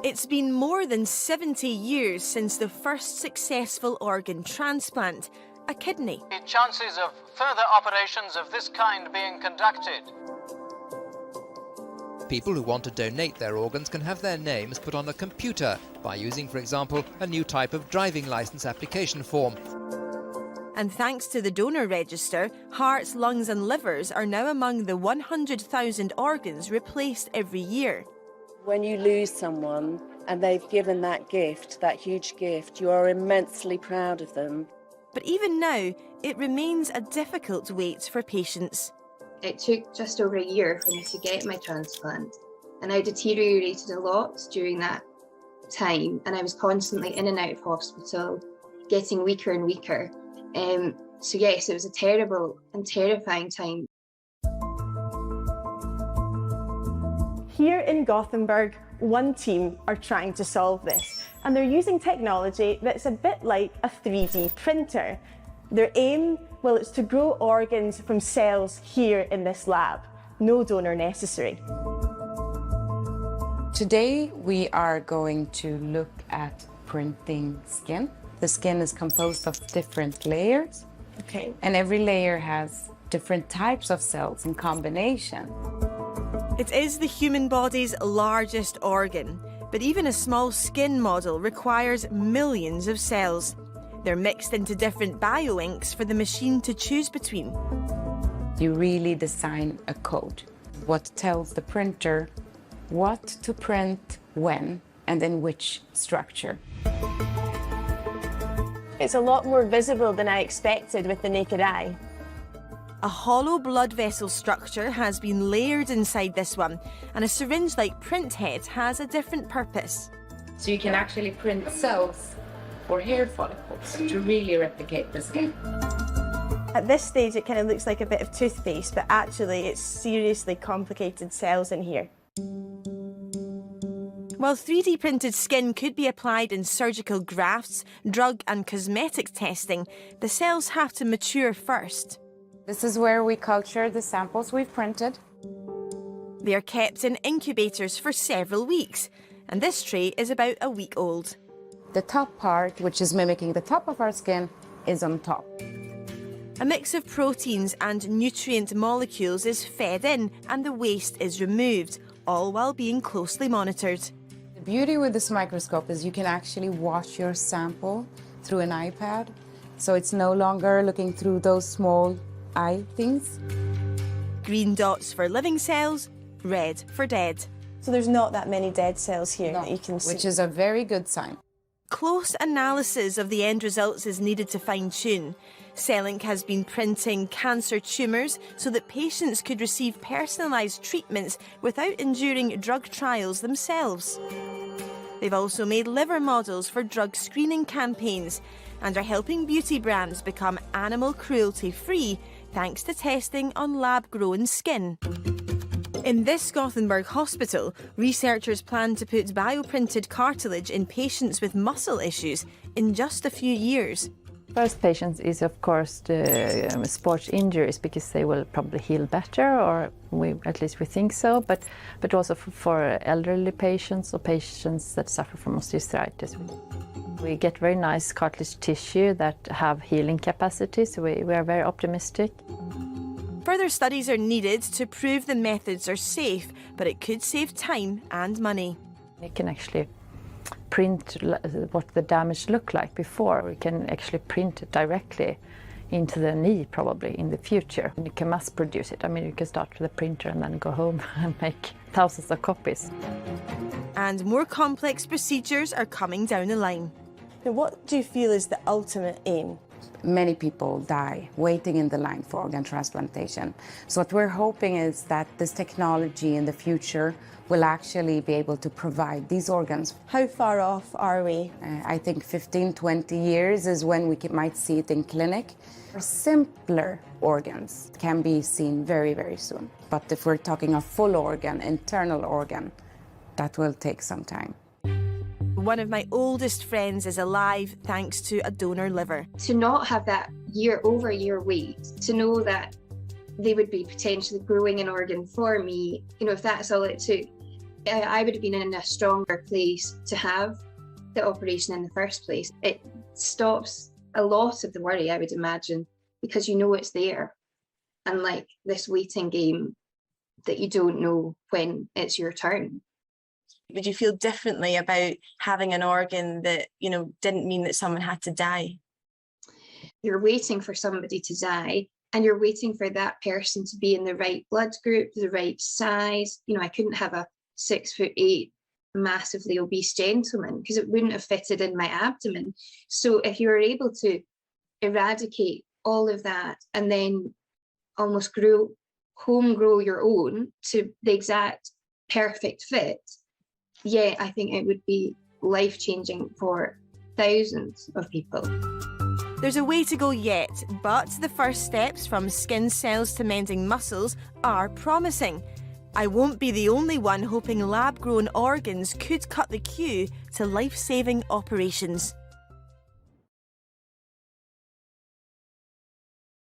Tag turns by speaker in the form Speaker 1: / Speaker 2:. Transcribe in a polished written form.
Speaker 1: It's been more than 70 years since the first successful organ transplant, a kidney.
Speaker 2: The chances of further operations of this kind being conducted.
Speaker 3: People who want to donate their organs can have their names put on a computer by using, for example, a new type of driving licence application form.
Speaker 1: And thanks to the donor register, hearts, lungs and livers are now among the 100,000 organs replaced every year.
Speaker 4: When you lose someone and they've given that gift, that huge gift, you are immensely proud of them.
Speaker 1: But even now, it remains a difficult wait for patients.
Speaker 5: It took just over a year for me to get my transplant, and I deteriorated a lot during that time, and I was constantly in and out of hospital, getting weaker and weaker. So yes, it was a terrible and terrifying time.
Speaker 6: Here in Gothenburg, one team are trying to solve this, and they're using technology that's a bit like a 3D printer. Their aim, well, it's to grow organs from cells here in this lab. No donor necessary.
Speaker 7: Today we are going to look at printing skin. The skin is composed of different layers.
Speaker 6: Okay.
Speaker 7: And every layer has different types of cells in combination.
Speaker 1: It is the human body's largest organ, but even a small skin model requires millions of cells. They're mixed into different bioinks for the machine to choose between.
Speaker 7: You really design a code, what tells the printer what to print, when, and in which structure.
Speaker 6: It's a lot more visible than I expected with the naked eye.
Speaker 1: A hollow blood vessel structure has been layered inside this one, and a syringe-like print head has a different purpose.
Speaker 7: So you can actually print cells or hair follicles to really replicate the skin.
Speaker 6: At this stage, it kind of looks like a bit of toothpaste, but actually it's seriously complicated cells in here.
Speaker 1: While 3D printed skin could be applied in surgical grafts, drug and cosmetic testing, the cells have to mature first.
Speaker 7: This is where we culture the samples we've printed.
Speaker 1: They are kept in incubators for several weeks, and this tray is about a week old.
Speaker 7: The top part, which is mimicking the top of our skin, is on top.
Speaker 1: A mix of proteins and nutrient molecules is fed in and the waste is removed, all while being closely monitored.
Speaker 7: The beauty with this microscope is you can actually watch your sample through an iPad, so it's no longer looking through those small eye things.
Speaker 1: Green dots for living cells, red for dead.
Speaker 6: So there's not that many dead cells here that you can see.
Speaker 7: Which is a very good sign.
Speaker 1: Close analysis of the end results is needed to fine-tune. CELLINK has been printing cancer tumours so that patients could receive personalised treatments without enduring drug trials themselves. They've also made liver models for drug screening campaigns and are helping beauty brands become animal cruelty-free thanks to testing on lab-grown skin. In this Gothenburg hospital, researchers plan to put bioprinted cartilage in patients with muscle issues in just a few years.
Speaker 8: First patients is of course the sports injuries, because they will probably heal better, or at least we think so, but also for elderly patients or patients that suffer from osteoarthritis. We get very nice cartilage tissue that have healing capacity, so we are very optimistic.
Speaker 1: Further studies are needed to prove the methods are safe, but it could save time and money.
Speaker 8: We can actually print what the damage looked like before. We can actually print it directly into the knee probably in the future. And you can mass produce it. I mean, you can start with a printer and then go home and make thousands of copies.
Speaker 1: And more complex procedures are coming down the line.
Speaker 6: Now, what do you feel is the ultimate aim?
Speaker 7: Many people die waiting in the line for organ transplantation. So what we're hoping is that this technology in the future will actually be able to provide these organs.
Speaker 6: How far off are we?
Speaker 7: I think 15, 20 years is when we might see it in clinic. Simpler organs can be seen very, very soon. But if we're talking a full organ, internal organ, that will take some time.
Speaker 1: One of my oldest friends is alive thanks to a donor liver.
Speaker 5: To not have that year-over-year wait, to know that they would be potentially growing an organ for me, if that's all it took, I would have been in a stronger place to have the operation in the first place. It stops a lot of the worry, I would imagine, because you know it's there. And like this waiting game that you don't know when it's your turn.
Speaker 6: Would you feel differently about having an organ that, you know, didn't mean that someone had to die?
Speaker 5: You're waiting for somebody to die, and you're waiting for that person to be in the right blood group, the right size. You know, I couldn't have a 6'8" massively obese gentleman because it wouldn't have fitted in my abdomen. So if you were able to eradicate all of that and then almost home grow your own to the exact perfect fit, yeah, I think it would be life-changing for thousands of people.
Speaker 1: There's a way to go yet, but the first steps from skin cells to mending muscles are promising. I won't be the only one hoping lab-grown organs could cut the queue to life-saving operations.